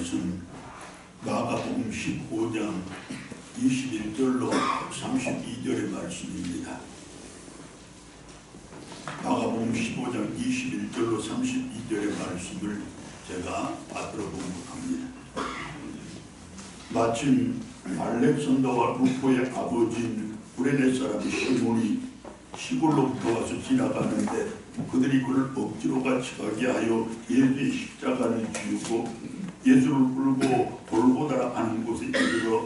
말씀 마가복음 15장 21절로 32절의 말씀입니다. 마가복음 15장 21절로 32절의 말씀을 제가 받들어 공부합니다. 마침 알렉산더와 루포의 아버지인 구레네 사람 시몬이 시골로부터 와서 지나가는데 그들이 그를 억지로 같이 가게 하여 예수의 십자가를 지우고 예수를 끌고 골고다라 하는 곳에 이르러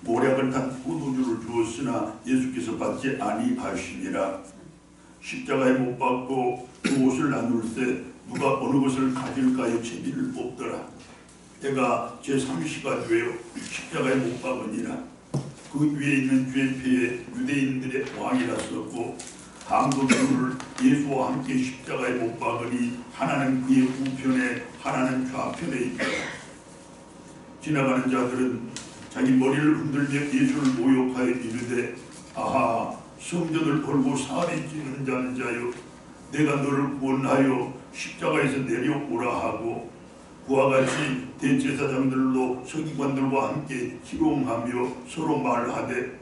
모략을 탄 포도주를 주었으나 예수께서 받지 아니하시니라. 십자가에 못 박고 그 옷을 나눌 때 누가 어느 것을 가질까요? 제비를 뽑더라. 때가 제3시가 되어 십자가에 못 박으니라. 그 위에 있는 죄패에 유대인들의 왕이라었고 강도들을 예수와 함께 십자가에 못 박으니 하나는 그의 우편에 하나는 좌편에 있다. 지나가는 자들은 자기 머리를 흔들며 예수를 모욕하여 이르되 아하 성전을 걸고 살이 찌는 자는 자여 내가 너를 구원하여 십자가에서 내려오라 하고 그와 같이 대제사장들로 서기관들과 함께 희롱하며 서로 말하되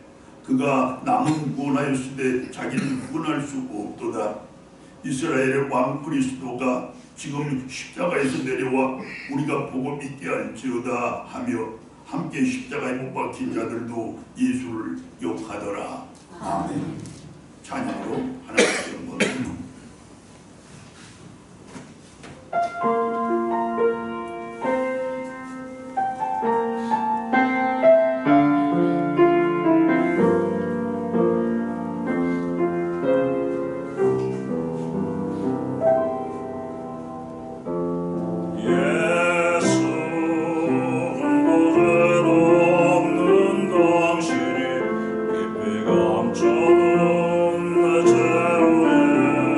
그가 남은 구원하였으되 자기는 구원할 수 없도다. 이스라엘의 왕 그리스도가 지금 십자가에서 내려와 우리가 보고 믿게 할지어다 하며 함께 십자가에 못 박힌 자들도 예수를 욕하더라. 아멘. 찬양으로 하나님께 영광. 감춰둔 내 죄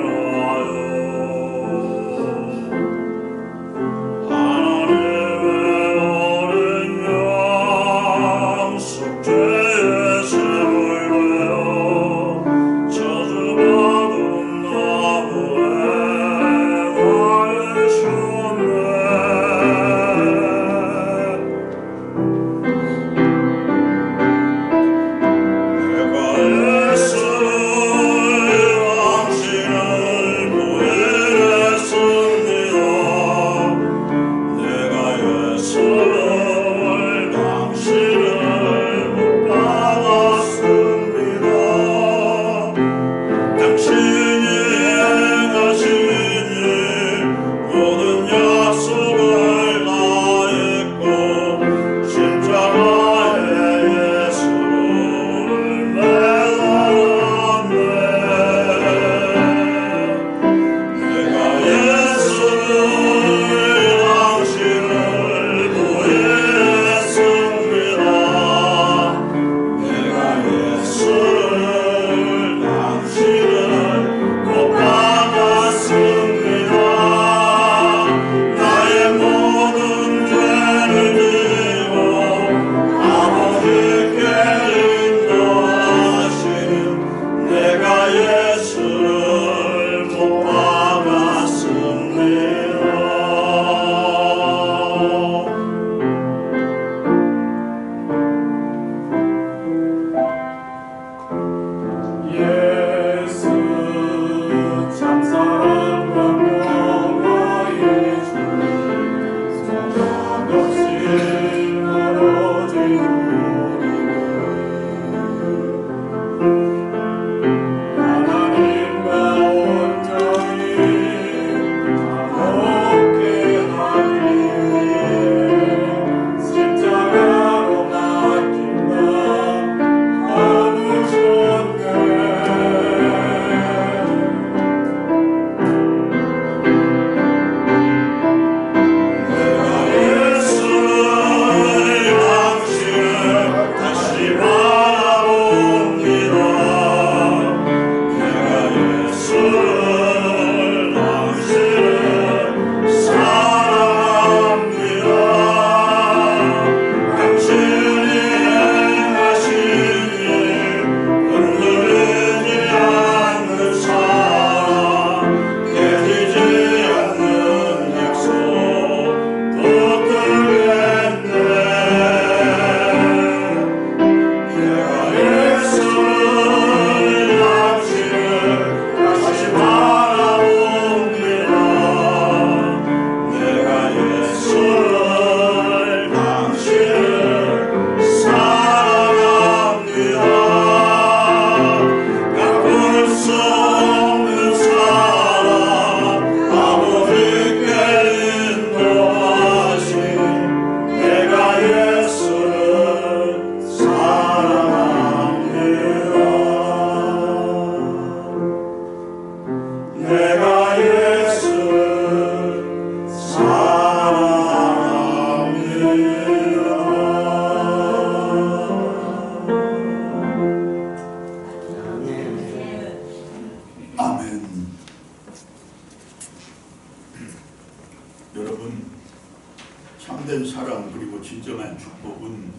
축복은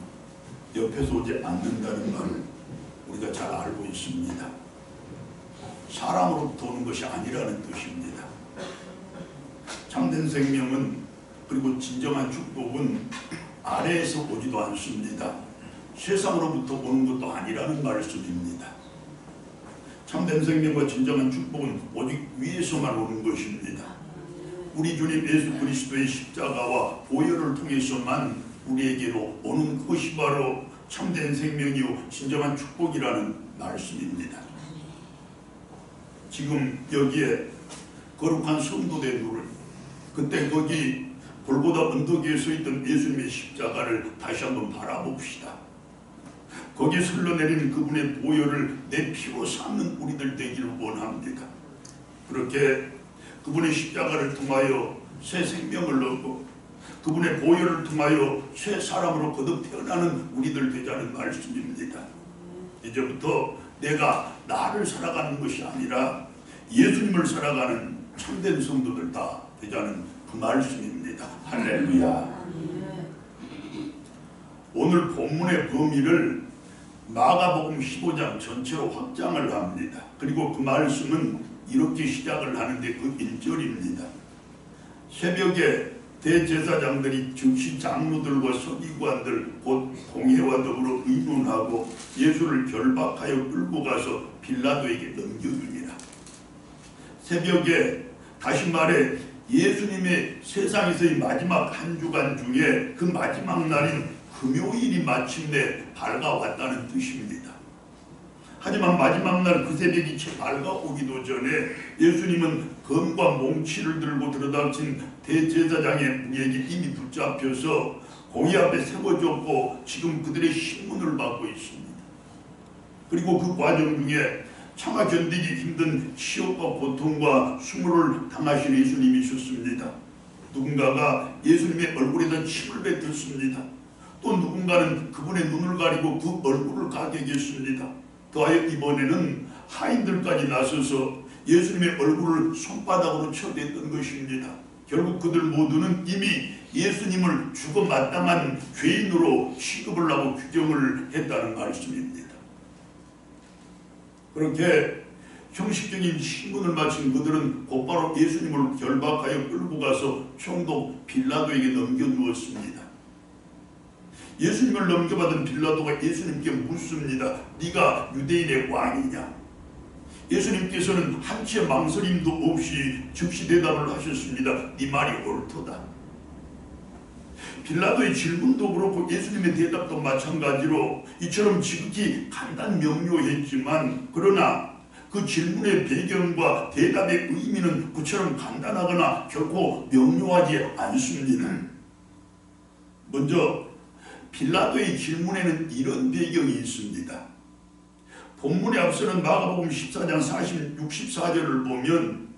옆에서 오지 않는다는 걸 우리가 잘 알고 있습니다. 사람으로부터 오는 것이 아니라는 뜻입니다. 참된 생명은, 그리고 진정한 축복은 아래에서 오지도 않습니다. 세상으로부터 오는 것도 아니라는 말씀입니다. 참된 생명과 진정한 축복은 오직 위에서만 오는 것입니다. 우리 주님 예수 그리스도의 십자가와 보혈을 통해서만 우리에게로 오는 것이 바로 참된 생명이요 진정한 축복이라는 말씀입니다. 지금 여기에 거룩한 성도들을, 그때 거기 골고다 언덕 위에 서 있던 예수님의 십자가를 다시 한번 바라봅시다. 거기에 흘러내린 그분의 보혈을 내 피로 삼는 우리들 되기를 원합니다. 그렇게 그분의 십자가를 통하여 새 생명을 얻고 그분의 보혈을 통하여 새 사람으로 거듭 태어나는 우리들 되자는 말씀입니다. 이제부터 내가 나를 살아가는 것이 아니라 예수님을 살아가는 참된 성도들 다 되자는 그 말씀입니다. 할렐루야. 오늘 본문의 범위를 마가복음 15장 전체로 확장을 합니다. 그리고 그 말씀은 이렇게 시작을 하는데 그 1절입니다. 새벽에 대제사장들이 즉시 장로들과 서기관들 곧 공회와 더불어 의논하고 예수를 결박하여 끌고 가서 빌라도에게 넘겨주니라. 새벽에, 다시 말해 예수님의 세상에서의 마지막 한 주간 중에 그 마지막 날인 금요일이 마침내 밝아왔다는 뜻입니다. 하지만 마지막 날 그 새벽이 채 밝아오기도 전에 예수님은 검과 몽치를 들고 들어닥친 대제사장의 무리에게 이미 붙잡혀서 공의 앞에 세워졌고 지금 그들의 신문을 받고 있습니다. 그리고 그 과정 중에 차마 견디기 힘든 시험과 고통과 수모를 당하신 예수님이 있었습니다. 누군가가 예수님의 얼굴에다 침을 뱉었습니다. 또 누군가는 그분의 눈을 가리고 그 얼굴을 가격했습니다. 더하여 이번에는 하인들까지 나서서 예수님의 얼굴을 손바닥으로 쳐댔던 것입니다. 결국 그들 모두는 이미 예수님을 죽어 마땅한 죄인으로 취급을 하고 규정을 했다는 말씀입니다. 그렇게 형식적인 신문을 마친 그들은 곧바로 예수님을 결박하여 끌고 가서 총독 빌라도에게 넘겨주었습니다. 예수님을 넘겨받은 빌라도가 예수님께 묻습니다. 네가 유대인의 왕이냐? 예수님께서는 한치의 망설임도 없이 즉시 대답을 하셨습니다. 네 말이 옳도다. 빌라도의 질문도 그렇고 예수님의 대답도 마찬가지로 이처럼 지극히 간단 명료했지만, 그러나 그 질문의 배경과 대답의 의미는 그처럼 간단하거나 결코 명료하지 않습니다. 먼저 빌라도의 질문에는 이런 배경이 있습니다. 본문에 앞서는 마가복음 14장 64절을 보면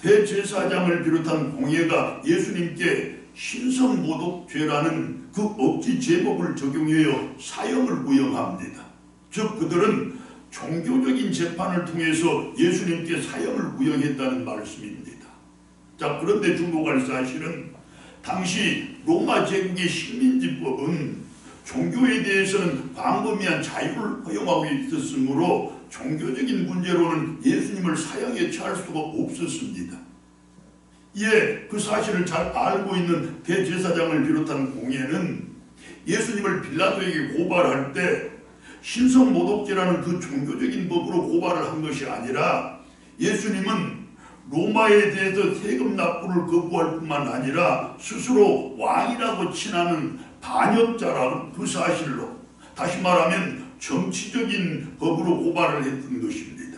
대제사장을 비롯한 공회가 예수님께 신성모독죄라는 그 억지 제법을 적용하여 사형을 구형합니다. 즉 그들은 종교적인 재판을 통해서 예수님께 사형을 구형했다는 말씀입니다. 자, 그런데 주목할 사실은 당시 로마 제국의 식민지법은 종교에 대해서는 광범위한 자유를 허용하고 있었으므로 종교적인 문제로는 예수님을 사형에 처할 수가 없었습니다. 이에 그 사실을 잘 알고 있는 대제사장을 비롯한 공회는 예수님을 빌라도에게 고발할 때 신성모독죄라는 그 종교적인 법으로 고발을 한 것이 아니라 예수님은 로마에 대해서 세금 납부를 거부할 뿐만 아니라 스스로 왕이라고 칭하는 반역자라는 그 사실로, 다시 말하면 정치적인 법으로 고발을 했던 것입니다.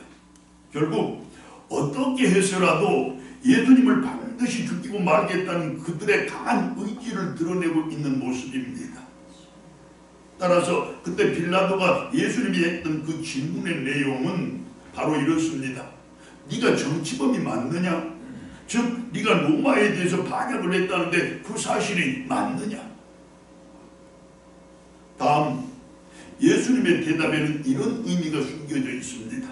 결국 어떻게 해서라도 예수님을 반드시 죽이고 말겠다는 그들의 강한 의지를 드러내고 있는 모습입니다. 따라서 그때 빌라도가 예수님이 했던 그 질문의 내용은 바로 이렇습니다. 네가 정치범이 맞느냐? 즉 네가 로마에 대해서 반역을 했다는데 그 사실이 맞느냐? 다음 예수님의 대답에는 이런 의미가 숨겨져 있습니다.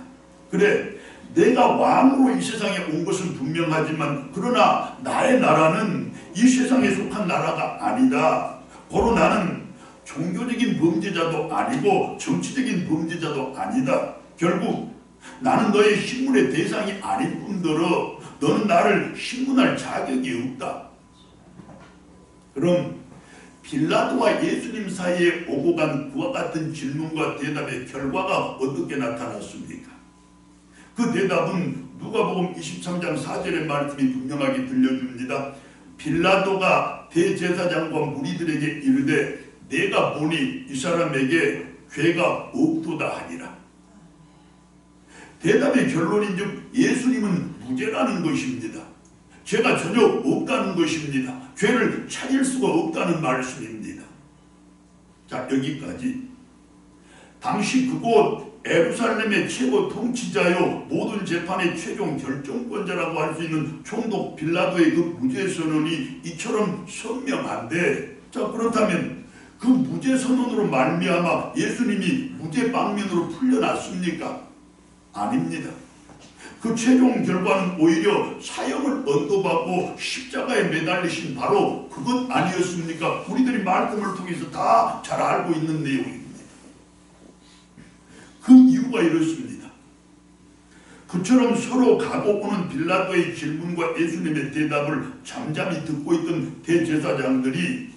그래, 내가 왕으로 이 세상에 온 것은 분명하지만 그러나 나의 나라는 이 세상에 속한 나라가 아니다. 고로 나는 범죄자도 아니고 정치적인 범죄자도 아니다. 결국 나는 너의 신문의 대상이 아닐 뿐더러 너는 나를 신문할 자격이 없다. 그럼 빌라도와 예수님 사이에 오고 간 그와 같은 질문과 대답의 결과가 어떻게 나타났습니까? 그 대답은 누가복음 23장 4절의 말씀이 분명하게 들려줍니다. 빌라도가 대제사장과 무리들에게 이르되 내가 보니 이 사람에게 죄가 없도다 하니라. 대답의 결론인즉 예수님은 무죄라는 것입니다. 죄가 전혀 없다는 것입니다. 죄를 찾을 수가 없다는 말씀입니다. 자, 여기까지. 당시 그곳 예루살렘의 최고 통치자요 모든 재판의 최종 결정권자라고 할 수 있는 총독 빌라도의 그 무죄 선언이 이처럼 선명한데, 자, 그렇다면 그 무죄 선언으로 말미암아 예수님이 무죄 방면으로 풀려났습니까? 아닙니다. 그 최종 결과는 오히려 사형을 언도받고 십자가에 매달리신 바로 그것 아니었습니까? 우리들이 말씀을 통해서 다 잘 알고 있는 내용입니다. 그 이유가 이렇습니다. 그처럼 서로 가고 오는 빌라도의 질문과 예수님의 대답을 잠잠히 듣고 있던 대제사장들이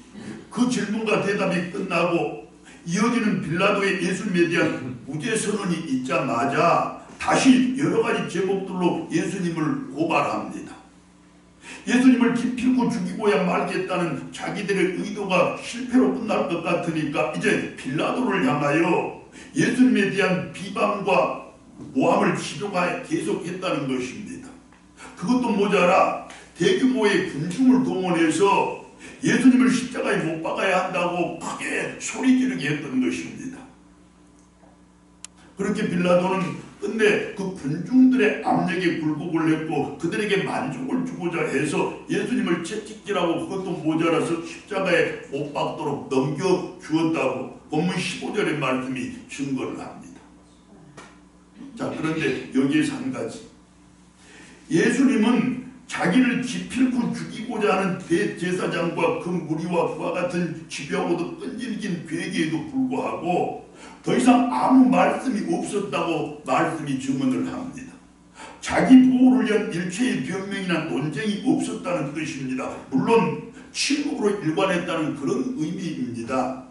그 질문과 대답이 끝나고 이어지는 빌라도의 예수님에 대한 무죄 선언이 있자마자 다시 여러 가지 제목들로 예수님을 고발합니다. 예수님을 기필코 죽이고야 말겠다는 자기들의 의도가 실패로 끝날 것 같으니까 이제 빌라도를 향하여 예수님에 대한 비방과 모함을 치료가 계속했다는 것입니다. 그것도 모자라 대규모의 군중을 동원해서 예수님을 십자가에 못 박아야 한다고 크게 소리 지르게 했던 것입니다. 그렇게 빌라도는 끝내 그 군중들의 압력에 굴복을 했고 그들에게 만족을 주고자 해서 예수님을 채찍질하고 그것도 모자라서 십자가에 못 박도록 넘겨주었다고 본문 15절의 말씀이 증거를 합니다. 자, 그런데 여기에서 한 가지. 예수님은 자기를 기필코 죽이고자 하는 대제사장과 그 무리와 그와 같은 집요하고도 끈질긴 계기에도 불구하고 더 이상 아무 말씀이 없었다고 말씀이 증언을 합니다. 자기 보호를 위한 일체의 변명이나 논쟁이 없었다는 뜻입니다. 물론 침묵으로 일관했다는 그런 의미입니다.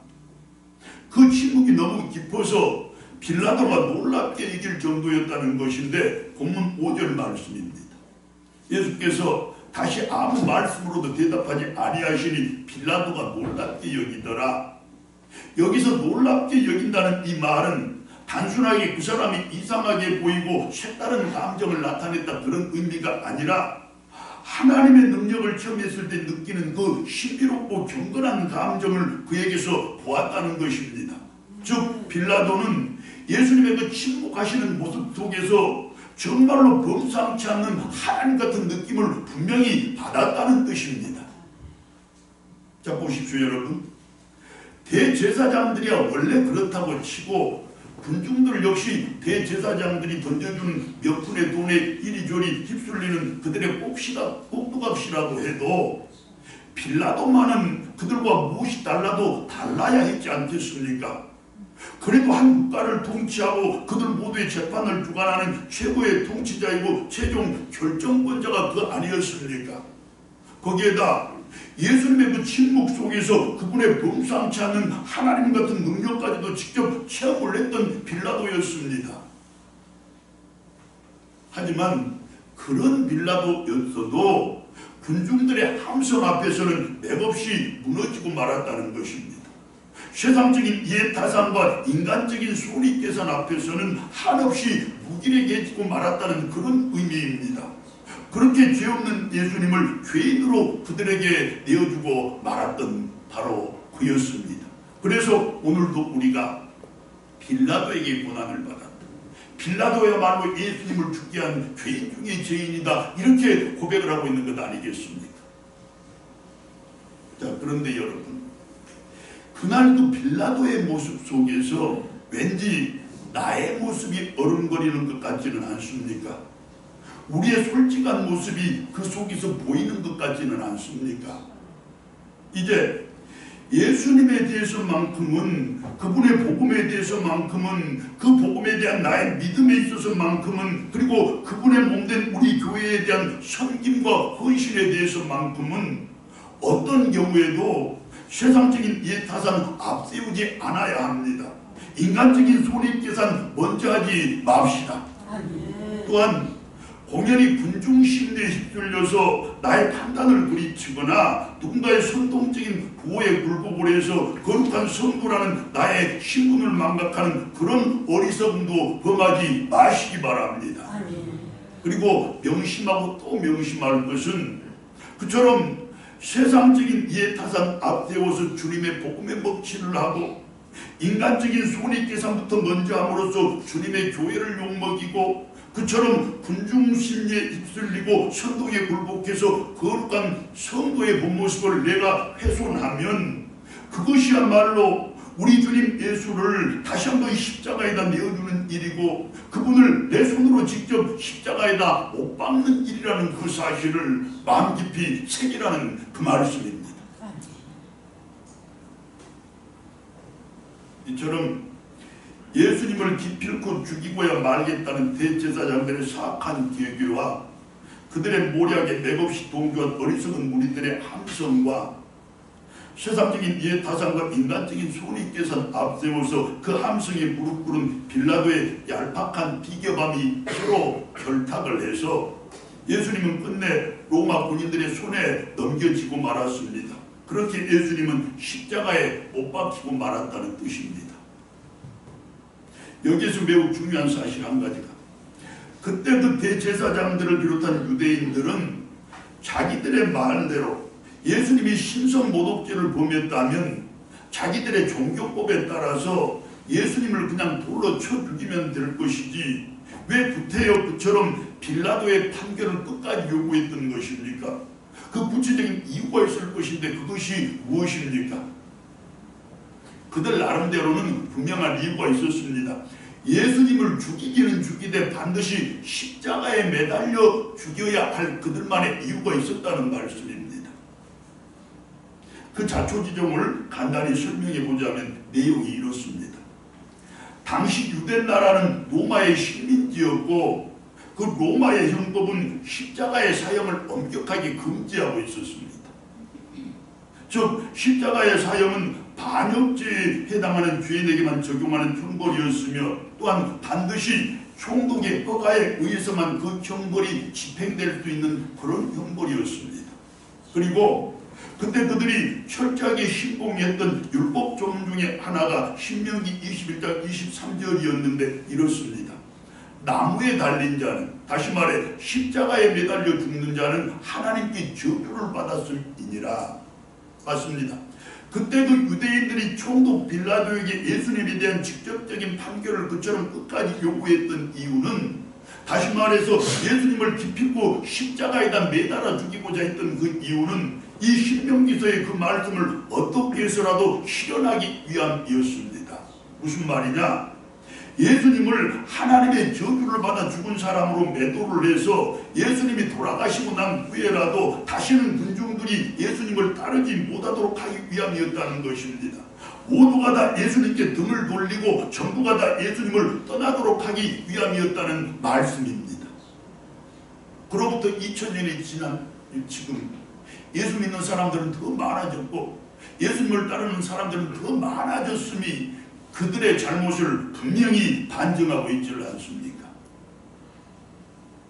그 침묵이 너무 깊어서 빌라도가 놀랍게 이길 정도였다는 것인데 본문 5절 말씀입니다. 예수께서 다시 아무 말씀으로도 대답하지 아니하시니 빌라도가 놀랍게 여기더라. 여기서 놀랍게 여긴다는 이 말은 단순하게 그 사람이 이상하게 보이고 색다른 감정을 나타냈다 그런 의미가 아니라 하나님의 능력을 처음 했을 때 느끼는 그 신비롭고 경건한 감정을 그에게서 보았다는 것입니다. 즉 빌라도는 예수님의 그 침묵하시는 모습 속에서 정말로 범상치 않는 하나님 같은 느낌을 분명히 받았다는 뜻입니다. 자, 보십시오 여러분. 대제사장들이야 원래 그렇다고 치고 군중들 역시 대제사장들이 던져준 몇 푼의 돈에 이리저리 휩쓸리는 그들의 꼭두각시라고 해도 빌라도만은 그들과 무엇이 달라도 달라야 했지 않겠습니까? 그래도 한 국가를 통치하고 그들 모두의 재판을 주관하는 최고의 통치자이고 최종 결정권자가 그 아니었습니까? 거기에다 예수님의 그 침묵 속에서 그분의 범상치 않은 하나님 같은 능력까지도 직접 체험을 했던 빌라도였습니다. 하지만 그런 빌라도였어도 군중들의 함성 앞에서는 맥없이 무너지고 말았다는 것입니다. 세상적인 이해타산과 인간적인 손익계산 앞에서는 한없이 무기력해지고 말았다는 그런 의미입니다. 그렇게 죄 없는 예수님을 죄인으로 그들에게 내어주고 말았던 바로 그였습니다. 그래서 오늘도 우리가 빌라도에게 고난을 받았다. 빌라도야말로 예수님을 죽게 한 죄인 중에 죄인이다. 이렇게 고백을 하고 있는 것 아니겠습니까? 자, 그런데 여러분, 그날 그 빌라도의 모습 속에서 왠지 나의 모습이 어른거리는 것 같지는 않습니까? 우리의 솔직한 모습이 그 속에서 보이는 것 같지는 않습니까? 이제 예수님에 대해서만큼은, 그분의 복음에 대해서만큼은, 그 복음에 대한 나의 믿음에 있어서만큼은, 그리고 그분의 몸된 우리 교회에 대한 섬김과 헌신에 대해서만큼은 어떤 경우에도 세상적인 이해타산 앞세우지 않아야 합니다. 인간적인 손익계산 먼저 하지 맙시다. 또한 공연히 군중심리에 휩쓸려서 나의 판단을 부리치거나 누군가의 선동적인 부호에 굴복을 해서 거룩한 성부라는 나의 신분을 망각하는 그런 어리석음도 범하지 마시기 바랍니다. 그리고 명심하고 또 명심할 것은 그처럼 세상적인 이해타산 앞세워서 주님의 복음에 먹칠을 하고 인간적인 손익계산부터 먼저 함으로써 주님의 교회를 욕먹이고 그처럼 군중심리에 휩쓸리고 선동에 굴복해서 거룩한 성도의 본 모습을 내가 훼손하면 그것이야말로 우리 주님 예수를 다시 한번 십자가에다 내어주는 일이고 그분을 내 손으로 직접 십자가에다 못 박는 일이라는 그 사실을 마음 깊이 새기라는 그 말씀입니다. 이처럼 예수님을 기필코 죽이고야 말겠다는 대제사장들의 사악한 계교와 그들의 모략에 맥없이 동조한 어리석은 무리들의 함성과 세상적인 이해타산과 인간적인 손익계산 앞세워서 그 함성에 무릎 꿇은 빌라도의 얄팍한 비교감이 서로 결탁을 해서 예수님은 끝내 로마 군인들의 손에 넘겨지고 말았습니다. 그렇게 예수님은 십자가에 못 박히고 말았다는 뜻입니다. 여기에서 매우 중요한 사실 한 가지가 그때 그 대제사장들을 비롯한 유대인들은 자기들의 말대로 예수님이 신성모독죄를 범했다면 자기들의 종교법에 따라서 예수님을 그냥 돌로 쳐 죽이면 될 것이지 왜 구태여 그처럼 빌라도의 판결을 끝까지 요구했던 것입니까? 그 구체적인 이유가 있을 것인데 그것이 무엇입니까? 그들 나름대로는 분명한 이유가 있었습니다. 예수님을 죽이기는 죽이되 반드시 십자가에 매달려 죽여야 할 그들만의 이유가 있었다는 말씀입니다. 그 자초지종을 간단히 설명해 보자면 내용이 이렇습니다. 당시 유대나라는 로마의 식민지였고 그 로마의 형법은 십자가의 사형을 엄격하게 금지하고 있었습니다. 즉 십자가의 사형은 반역죄에 해당하는 죄인에게만 적용하는 형벌이었으며 또한 반드시 총독의 허가에 의해서만 그 형벌이 집행될 수 있는 그런 형벌이었습니다. 그리고 그때 그들이 철저하게 신봉했던 율법조문 중에 하나가 신명기 21장 23절이었는데 이렇습니다. 나무에 달린 자는 다시 말해 십자가에 매달려 죽는 자는 하나님께 저주를 받았음이니라. 맞습니다. 그때 그 유대인들이 총독 빌라도에게 예수님에 대한 직접적인 판결을 그처럼 끝까지 요구했던 이유는 다시 말해서 예수님을 기필코 십자가에다 매달아 죽이고자 했던 그 이유는 이 신명기서의 그 말씀을 어떻게 해서라도 실현하기 위함이었습니다. 무슨 말이냐? 예수님을 하나님의 저주를 받아 죽은 사람으로 매도를 해서 예수님이 돌아가시고 난 후에라도 다시는 군중들이 예수님을 따르지 못하도록 하기 위함이었다는 것입니다. 모두가 다 예수님께 등을 돌리고 전부가 다 예수님을 떠나도록 하기 위함이었다는 말씀입니다. 그로부터 2000년이 지난 지금 예수 믿는 사람들은 더 많아졌고 예수님을 따르는 사람들은 더 많아졌음이 그들의 잘못을 분명히 반증하고 있지를 않습니까?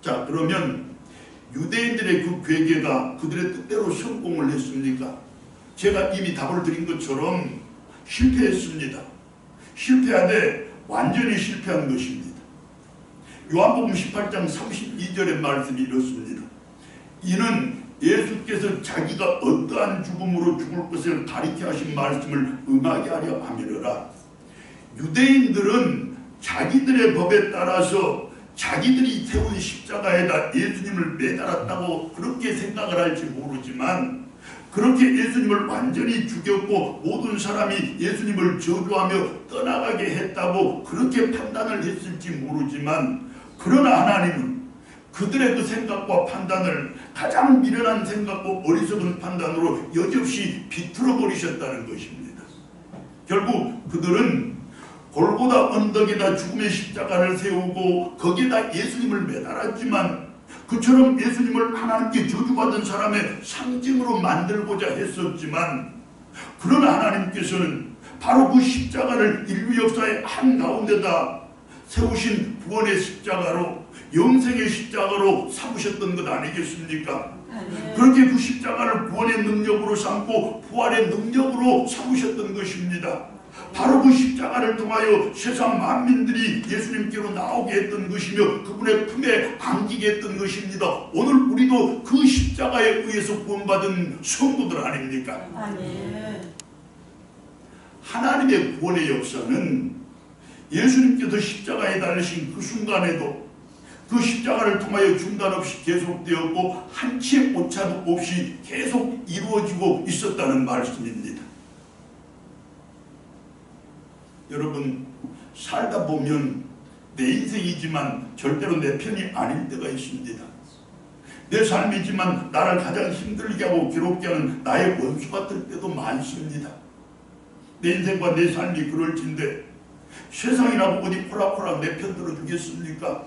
자, 그러면 유대인들의 그 괴계가 그들의 뜻대로 성공을 했습니까? 제가 이미 답을 드린 것처럼 실패했습니다. 실패하되 완전히 실패한 것입니다. 요한복음 18장 32절의 말씀이 이렇습니다. 이는 예수께서 자기가 어떠한 죽음으로 죽을 것을 가리켜 하신 말씀을 응하게 하려 함이로라. 유대인들은 자기들의 법에 따라서 자기들이 세운 십자가에다 예수님을 매달았다고 그렇게 생각을 할지 모르지만 그렇게 예수님을 완전히 죽였고 모든 사람이 예수님을 저주하며 떠나가게 했다고 그렇게 판단을 했을지 모르지만 그러나 하나님은 그들의 그 생각과 판단을 가장 미련한 생각과 어리석은 판단으로 여지없이 비틀어 버리셨다는 것입니다. 결국 그들은 골고다 언덕에다 죽음의 십자가를 세우고 거기에다 예수님을 매달았지만 그처럼 예수님을 하나님께 저주받은 사람의 상징으로 만들고자 했었지만 그러나 하나님께서는 바로 그 십자가를 인류 역사의 한가운데다 세우신 구원의 십자가로 영생의 십자가로 삼으셨던 것 아니겠습니까? 그렇게 그 십자가를 구원의 능력으로 삼고 부활의 능력으로 삼으셨던 것입니다. 바로 그 십자가를 통하여 세상 만민들이 예수님께로 나오게 했던 것이며 그분의 품에 안기게 했던 것입니다. 오늘 우리도 그 십자가에 의해서 구원받은 성도들 아닙니까? 아멘. 하나님의 구원의 역사는 예수님께서 십자가에 달리신 그 순간에도 그 십자가를 통하여 중단 없이 계속되었고 한치의 오차도 없이 계속 이루어지고 있었다는 말씀입니다. 여러분, 살다 보면 내 인생이지만 절대로 내 편이 아닐 때가 있습니다. 내 삶이지만 나를 가장 힘들게 하고 괴롭게 하는 나의 원수 같을 때도 많습니다. 내 인생과 내 삶이 그럴진데 세상이라고 어디 호락호락 내 편 들어주겠습니까?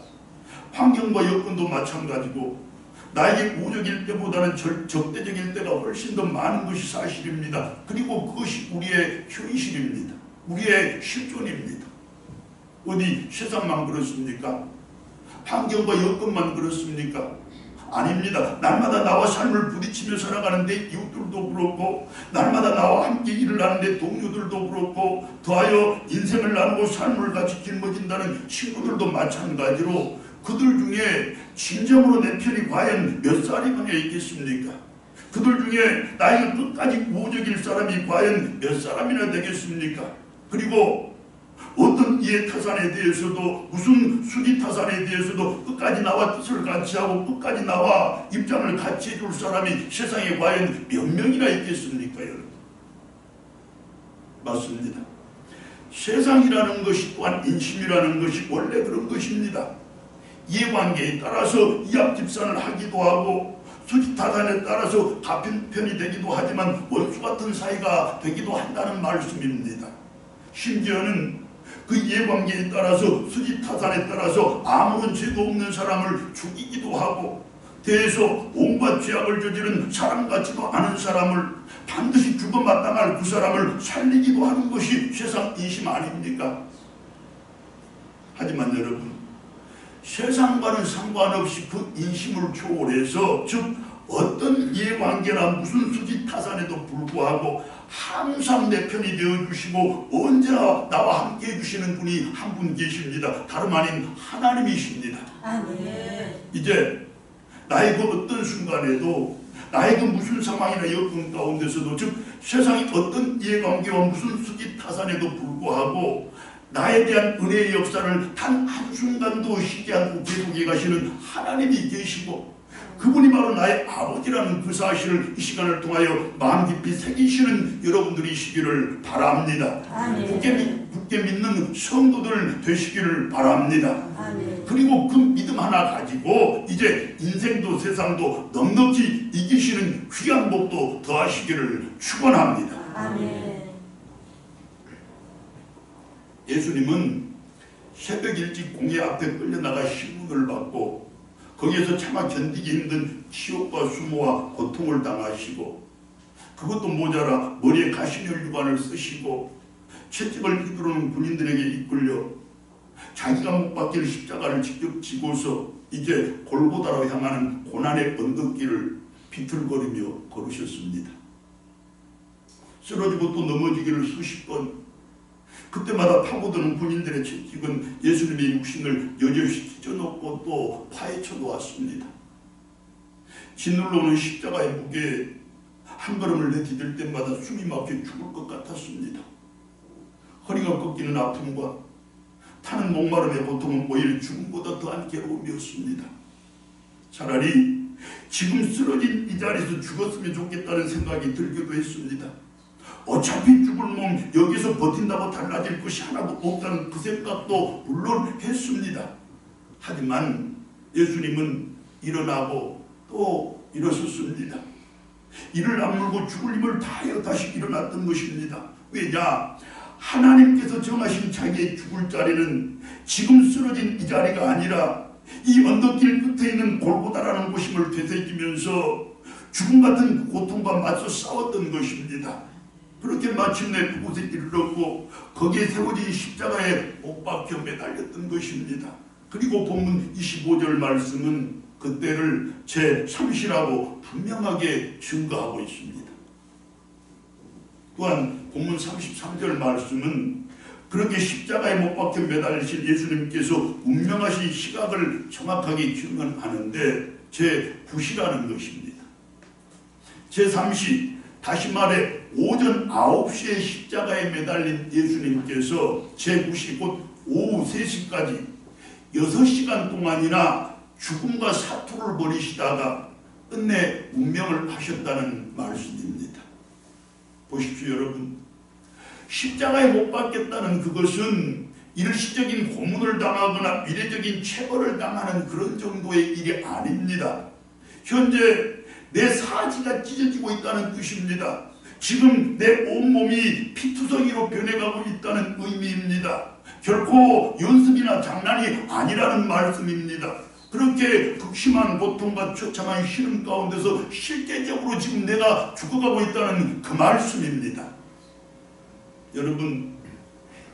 환경과 여건도 마찬가지고 나에게 우적일 때보다는 적대적일 때가 훨씬 더 많은 것이 사실입니다. 그리고 그것이 우리의 현실입니다. 우리의 실존입니다. 어디 세상만 그렇습니까? 환경과 여건만 그렇습니까? 아닙니다. 날마다 나와 삶을 부딪히며 살아가는데 이웃들도 그렇고 날마다 나와 함께 일을 하는데 동료들도 그렇고 더하여 인생을 나누고 삶을 같이 짊어진다는 친구들도 마찬가지로 그들 중에 진정으로 내 편이 과연 몇 살이나 있겠습니까? 그들 중에 나에게 끝까지 우호적일 사람이 과연 몇 사람이나 되겠습니까? 그리고 어떤 이해 타산에 대해서도 무슨 수기 타산에 대해서도 끝까지 나와 뜻을 같이 하고 끝까지 나와 입장을 같이 해줄 사람이 세상에 과연 몇 명이나 있겠습니까? 여러분? 맞습니다. 세상이라는 것이 또한 인심이라는 것이 원래 그런 것입니다. 이해관계에 따라서 이합집산을 하기도 하고 수지타산에 따라서 같은 편이 되기도 하지만 원수 같은 사이가 되기도 한다는 말씀입니다. 심지어는 그 이해관계에 따라서 수지타산에 따라서 아무런 죄도 없는 사람을 죽이기도 하고 대해서 온갖 죄악을 저지른 사람 같지도 않은 사람을 반드시 죽어 마땅할 그 사람을 살리기도 하는 것이 세상 인심 아닙니까? 하지만 여러분, 세상과는 상관없이 그 인심을 초월해서 즉 어떤 이해관계나 무슨 수지타산에도 불구하고 항상 내 편이 되어주시고 언제나 나와 함께 해주시는 분이 한 분 계십니다. 다름 아닌 하나님이십니다. 아멘. 이제 나의 그 어떤 순간에도 나의 그 무슨 상황이나 여건 가운데서도 즉 세상의 어떤 이해관계와 무슨 수지타산에도 불구하고 나에 대한 은혜의 역사를 단 한순간도 쉬지 않고 계속해 가시는 하나님이 계시고 그분이 바로 나의 아버지라는 그 사실을 이 시간을 통하여 마음 깊이 새기시는 여러분들이시기를 바랍니다. 굳게 믿는 성도들 되시기를 바랍니다. 아멘. 그리고 그 믿음 하나 가지고 이제 인생도 세상도 넉넉히 이기시는 귀한 복도 더하시기를 축원합니다. 아멘. 예수님은 새벽 일찍 공회 앞에 끌려나가 신문을 받고 거기에서 차마 견디기 힘든 치욕과 수모와 고통을 당하시고 그것도 모자라 머리에 가시면류관을 쓰시고 채찍을 휘두르는 군인들에게 이끌려 자기가 못 박힐 십자가를 직접 지고서 이제 골고다로 향하는 고난의 언덕길을 비틀거리며 걸으셨습니다. 쓰러지고 또 넘어지기를 수십 번 그때마다 파고드는 군인들의 채찍은 예수님의 육신을 여지없이 찢어놓고 또 파헤쳐 놓았습니다. 짓눌러 오는 십자가의 무게에 한 걸음을 내디딜 때마다 숨이 막혀 죽을 것 같았습니다. 허리가 꺾이는 아픔과 타는 목마름의 고통은 오히려 죽음보다 더한 괴로움이었습니다. 차라리 지금 쓰러진 이 자리에서 죽었으면 좋겠다는 생각이 들기도 했습니다. 어차피 죽을 몸 여기서 버틴다고 달라질 것이 하나도 없다는 그 생각도 물론 했습니다. 하지만 예수님은 일어나고 또 일어섰습니다. 이를 악물고 죽을 힘을 다하여 다시 일어났던 것입니다. 왜냐? 하나님께서 정하신 자기의 죽을 자리는 지금 쓰러진 이 자리가 아니라 이 언덕길 끝에 있는 골고다라는 곳임을 되새기면서 죽음 같은 고통과 맞서 싸웠던 것입니다. 그렇게 마침내 그곳에 이르렀고 거기에 세워진 십자가에 못 박혀 매달렸던 것입니다. 그리고 본문 25절 말씀은 그때를 제3시라고 분명하게 증거하고 있습니다. 또한 본문 33절 말씀은 그렇게 십자가에 못 박혀 매달리신 예수님께서 운명하신 시각을 정확하게 증언하는데 제9시라는 것입니다. 제3시, 다시 말해 오전 9시에 십자가에 매달린 예수님께서 제9시 곧 오후 3시까지 6시간 동안이나 죽음과 사투를 벌이시다가 끝내 운명을 하셨다는 말씀입니다. 보십시오 여러분. 십자가에 못 박겠다는 그것은 일시적인 고문을 당하거나 미래적인 체벌을 당하는 그런 정도의 일이 아닙니다. 현재 내 사지가 찢어지고 있다는 뜻입니다. 지금 내 온몸이 피투성이로 변해가고 있다는 의미입니다. 결코 연습이나 장난이 아니라는 말씀입니다. 그렇게 극심한 고통과 처참한 시름 가운데서 실제적으로 지금 내가 죽어가고 있다는 그 말씀입니다. 여러분,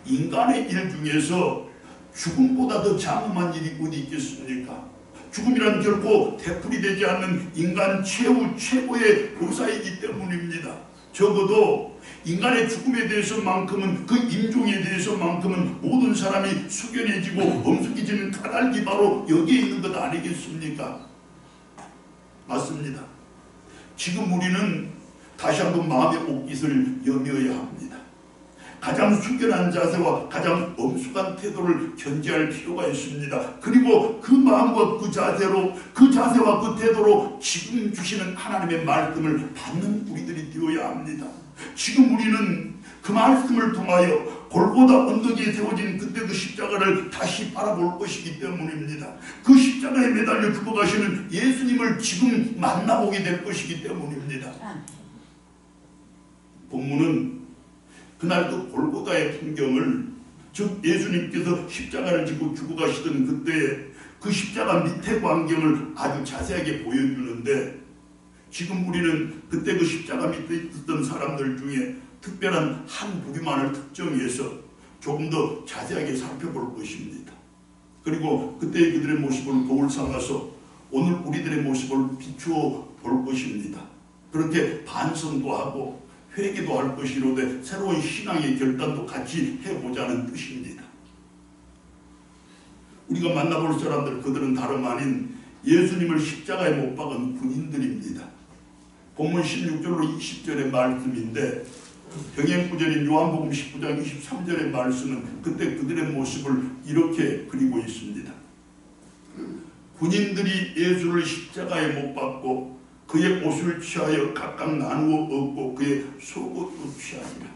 인간의 일 중에서 죽음보다 더 장엄한 일이 어디 있겠습니까? 죽음이란 결코 되풀이 되지 않는 인간 최후 최고의 고사이기 때문입니다. 적어도 인간의 죽음에 대해서만큼은 그 임종에 대해서만큼은 모든 사람이 숙연해지고 엄숙해지는 까닭이 바로 여기에 있는 것 아니겠습니까? 맞습니다. 지금 우리는 다시 한번 마음의 옷깃을 여며야 합니다. 가장 숙연한 자세와 가장 엄숙한 태도를 견지할 필요가 있습니다. 그리고 그 마음과 그 자세와 그 태도로 지금 주시는 하나님의 말씀을 받는 우리들이 되어야 합니다. 지금 우리는 그 말씀을 통하여 골고다 언덕에 세워진 그때 그 십자가를 다시 바라볼 것이기 때문입니다. 그 십자가에 매달려 죽어가시는 예수님을 지금 만나보게 될 것이기 때문입니다. 본문은 그날 그 골고다의 풍경을, 즉 예수님께서 십자가를 지고 죽어가시던 그때의 그 십자가 밑의 광경을 아주 자세하게 보여주는데, 지금 우리는 그때 그 십자가 밑에 있었던 사람들 중에 특별한 한 부류만을 특정해서 조금 더 자세하게 살펴볼 것입니다. 그리고 그때의 그들의 모습을 거울 삼아서 오늘 우리들의 모습을 비추어 볼 것입니다. 그렇게 반성도 하고 회개도 할 것이로되 새로운 신앙의 결단도 같이 해보자는 뜻입니다. 우리가 만나볼 사람들, 그들은 다름 아닌 예수님을 십자가에 못 박은 군인들입니다. 본문 16절로 20절의 말씀인데, 병행구절인 요한복음 19장 23절의 말씀은 그때 그들의 모습을 이렇게 그리고 있습니다. 군인들이 예수를 십자가에 못 박고 그의 옷을 취하여 각각 나누어 얻고 그의 속옷도 취하니라.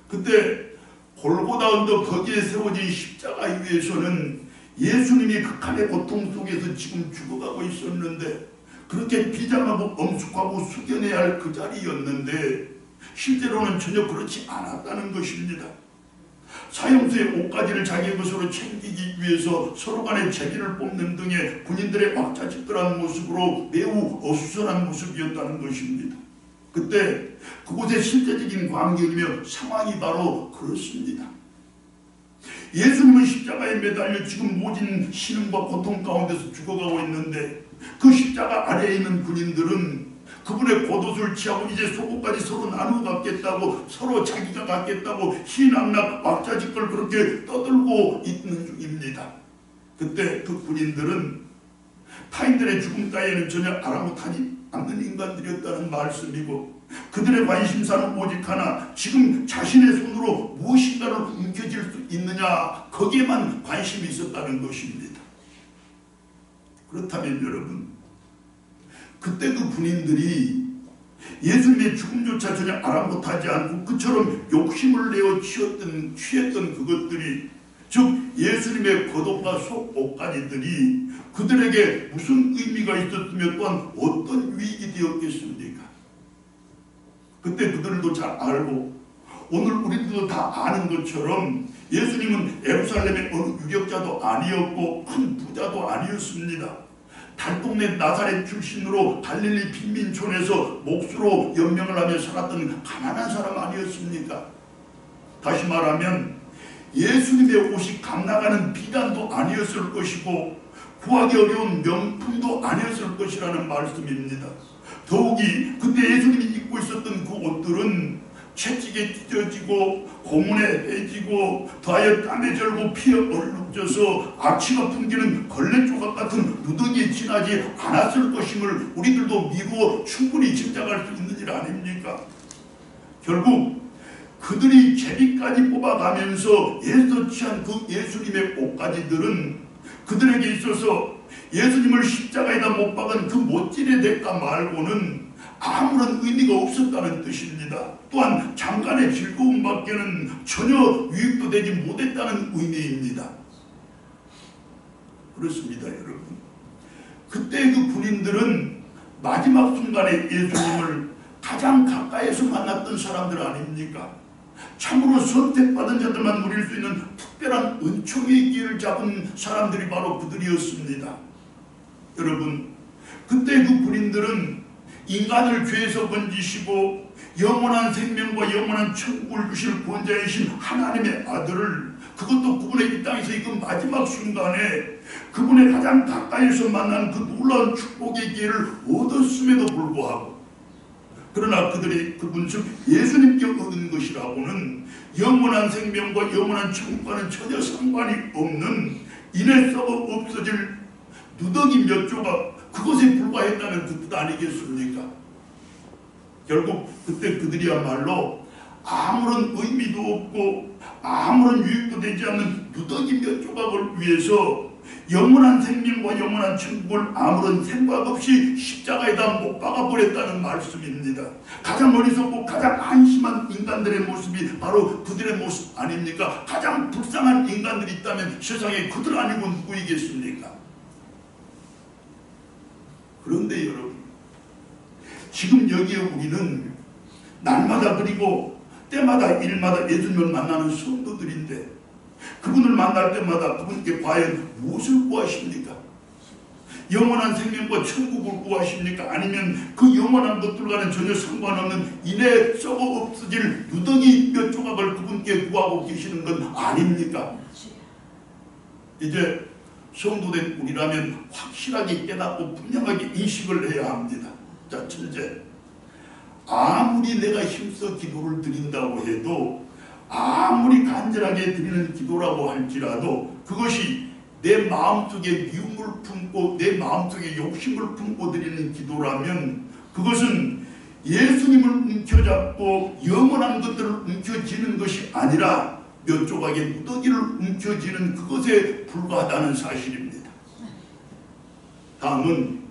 그때 골고다 언덕 거기에 세워진 십자가 위에서는 예수님이 극한의 고통 속에서 지금 죽어가고 있었는데, 그렇게 비장하고 엄숙하고 숙연해야 할 그 자리였는데 실제로는 전혀 그렇지 않았다는 것입니다. 사형수의 옷가지를 자기 것으로 챙기기 위해서 서로 간에 제비를 뽑는 등의 군인들의 왁자지껄한 모습으로 매우 어수선한 모습이었다는 것입니다. 그때 그곳의 실제적인 광경이며 상황이 바로 그렇습니다. 예수님은 십자가에 매달려 지금 모진 신음과 고통 가운데서 죽어가고 있는데, 그 십자가 아래에 있는 군인들은 그분의 겉옷을 취하고 이제 속옷까지 서로 나누어 갖겠다고, 서로 자기가 갖겠다고 희낙낙 왁자지껄 그렇게 떠들고 있는 중입니다. 그때 그 군인들은 타인들의 죽음 따위에는 전혀 아랑곳하지 않는 인간들이었다는 말씀이고, 그들의 관심사는 오직 하나, 지금 자신의 손으로 무엇인가를 움켜쥘 수 있느냐, 거기에만 관심이 있었다는 것입니다. 그렇다면 여러분, 그때 그 군인들이 예수님의 죽음조차 전혀 아랑곳하지 않고 그처럼 욕심을 내어 취했던 그것들이, 즉 예수님의 겉옷과 속옷까지들이 그들에게 무슨 의미가 있었으며 또한 어떤 유익이 되었겠습니까? 그때 그들도 잘 알고 오늘 우리들도 다 아는 것처럼 예수님은 예루살렘의 어느 유력자도 아니었고 큰 부자도 아니었습니다. 달동네 나사렛 출신으로 갈릴리 빈민촌에서 몫으로 연명을 하며 살았던 가난한 사람 아니었습니까? 다시 말하면 예수님의 옷이 감나가는 비단도 아니었을 것이고 구하기 어려운 명품도 아니었을 것이라는 말씀입니다. 더욱이 그때 예수님이 입고 있었던 그 옷들은 채찍에 찢어지고 고문에 해지고 더하여 땀에 절고 피에 얼룩져서 악취가 풍기는 걸레 조각 같은 누더기에 지나지 않았을 것임을 우리들도 미루어 충분히 짐작할 수 있는 일 아닙니까? 결국 그들이 제비까지 뽑아가면서 예수치 않은 그 예수님의 옷가지들은 그들에게 있어서 예수님을 십자가에다 못 박은 그 못질의 대가 말고는 아무런 의미가 없었다는 뜻입니다. 또한 잠깐의 즐거움밖에는 전혀 유익도 되지 못했다는 의미입니다. 그렇습니다, 여러분. 그때 그 군인들은 마지막 순간에 예수님을 가장 가까이에서 만났던 사람들 아닙니까? 참으로 선택받은 자들만 누릴 수 있는 특별한 은총의 기회를 잡은 사람들이 바로 그들이었습니다. 여러분, 그때 그 군인들은 인간을 죄에서 건지시고 영원한 생명과 영원한 천국을 주실 구원자이신 하나님의 아들을, 그것도 그분의 이 땅에서 이 마지막 순간에 그분의 가장 가까이에서 만난 그 놀라운 축복의 기회를 얻었음에도 불구하고, 그러나 그들이 그분 즉 예수님께 얻은 것이라고는 영원한 생명과 영원한 천국과는 전혀 상관이 없는 이내 썩어 없어질 누더기 몇 조각, 그것에 불과했다는 그 뜻 아니겠습니까? 결국 그때 그들이야말로 아무런 의미도 없고 아무런 유익도 되지 않는 누더기 몇 조각을 위해서 영원한 생명과 영원한 천국을 아무런 생각 없이 십자가에다 못 박아버렸다는 말씀입니다. 가장 어리석고 가장 한심한 인간들의 모습이 바로 그들의 모습 아닙니까? 가장 불쌍한 인간들이 있다면 세상에 그들 아니고 누구이겠습니까? 그런데 여러분, 지금 여기에 우리는 날마다 그리고 때마다 일마다 예수님을 만나는 성도들인데 그분을 만날 때마다 그분께 과연 무엇을 구하십니까? 영원한 생명과 천국을 구하십니까? 아니면 그 영원한 것들과는 전혀 상관없는 이내 썩어 없어질 누더기 몇 조각을 그분께 구하고 계시는 건 아닙니까? 이제 성도된 우리라면 확실하게 깨닫고 분명하게 인식을 해야 합니다. 자, 첫째, 아무리 내가 힘써 기도를 드린다고 해도, 아무리 간절하게 드리는 기도라고 할지라도 그것이 내 마음속에 미움을 품고 내 마음속에 욕심을 품고 드리는 기도라면 그것은 예수님을 움켜잡고 영원한 것들을 움켜쥐는 것이 아니라 몇 조각의 무더기를 움켜쥐는 그것에 불과하다는 사실입니다. 다음은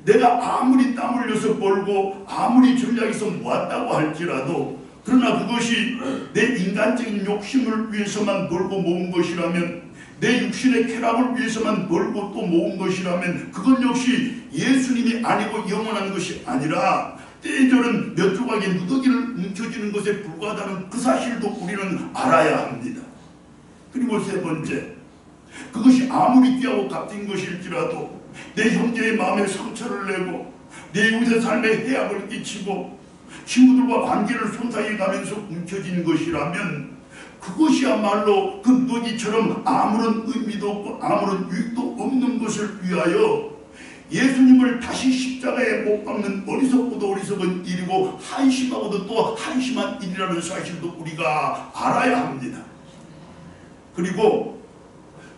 내가 아무리 땀 흘려서 벌고 아무리 전략에서 모았다고 할지라도, 그러나 그것이 내 인간적인 욕심을 위해서만 벌고 모은 것이라면, 내 육신의 쾌락을 위해서만 벌고 또 모은 것이라면 그건 역시 예수님이 아니고 영원한 것이 아니라 때저는 몇 조각의 누더기를 움켜쥐는 것에 불과하다는 그 사실도 우리는 알아야 합니다. 그리고 세 번째, 그것이 아무리 귀하고 값진 것일지라도 내 형제의 마음에 상처를 내고 내 이웃의 삶에 해악을 끼치고 친구들과 관계를 손상해 가면서 움켜진 것이라면 그것이야말로 그 누더기처럼 아무런 의미도 없고 아무런 유익도 없는 것을 위하여 예수님을 다시 십자가에 못 박는 어리석고도 어리석은 일이고 한심하고도 또 한심한 일이라는 사실도 우리가 알아야 합니다. 그리고